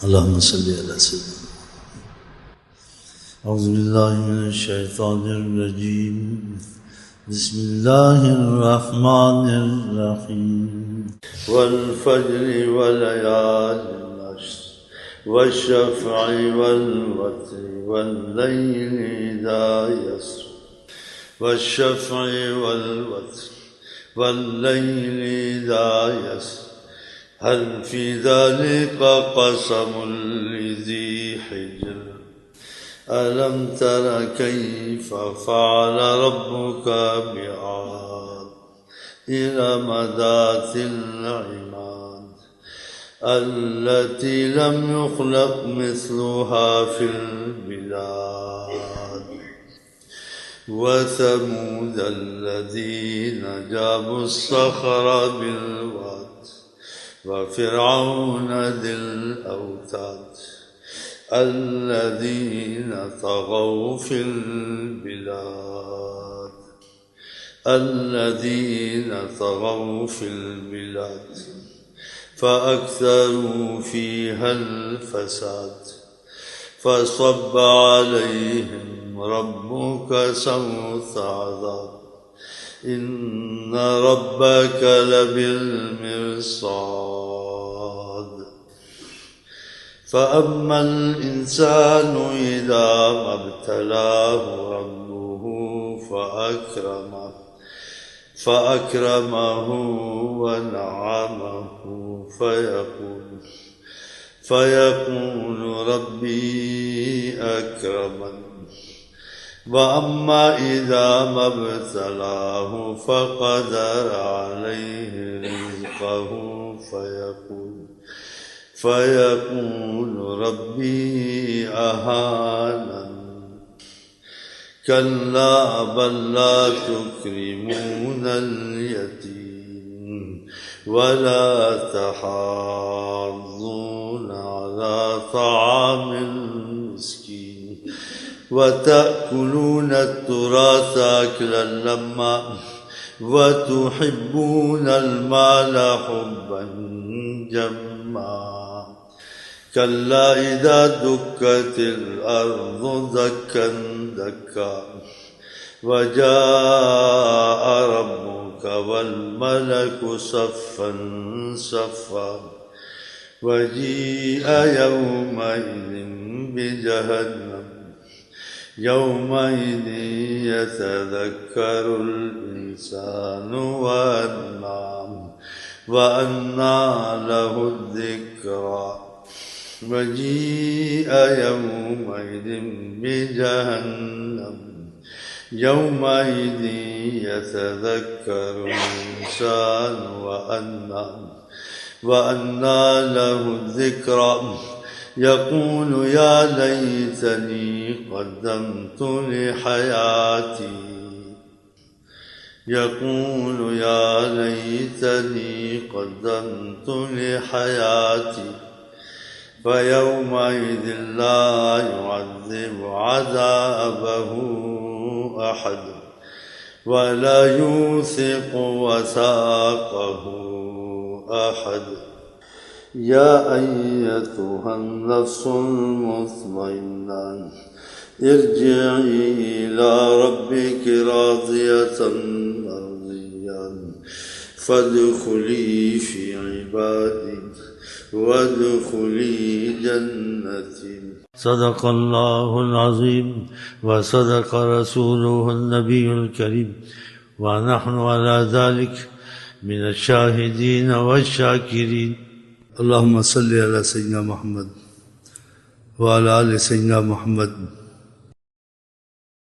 اللهم صل على سيدنا. أعوذ بالله من الشيطان الرجيم. بسم الله الرحمن الرحيم. والفجر وليال العشر والشفع والوتر والليل إذا يسر والشفع والوتر والليل إذا يسر هل في ذلك قسم لذي حجر ألم تر كيف فعل ربك بعاد إرم ذات العماد التي لم يخلق مثلها في البلاد وثمود الذين جابوا الصخر بالواد وفرعون ذي الأوتاد الذين طغوا في البلاد فأكثروا فيها الفساد فصب عليهم ربك سوط عذاب إن ربك لبالمرصاد فأما الإنسان إذا ما ابتلاه ربه فأكرمه ونعمه فيقول ربي أكرمن وأما إذا ما ابتلاه فقدر عليه رزقه فيقول ربي أهانن كلا بل لا تكرمون اليتيم ولا تحاضون على طعام المسكين وتأكلون التراث أكلا لما وتحبون المال حبا جما كلا إذا دكت الأرض دكا دكا وجاء ربك والملك صفا صفا وجيء يومئذ بجهنم يومئذ يتذكر الإنسان وأنى له الذكرى وجيء يومئذ بجهنم يومئذ يتذكر الإنسان وأنى له الذكرى يقول يا ليتني قدمت لحياتي فيومئذ لا يعذب عذابه أحد ولا يوثق وثاقه أحد يا أيتها النفس المطمئنة ارجعي إلى ربك راضية مرضية فادخلي في عبادي وادخلي جنتي. صدق الله العظيم وصدق رسوله النبي الكريم ونحن على ذلك من الشاهدين والشاكرين. اللهم صل على سيدنا محمد وعلى آل سيدنا محمد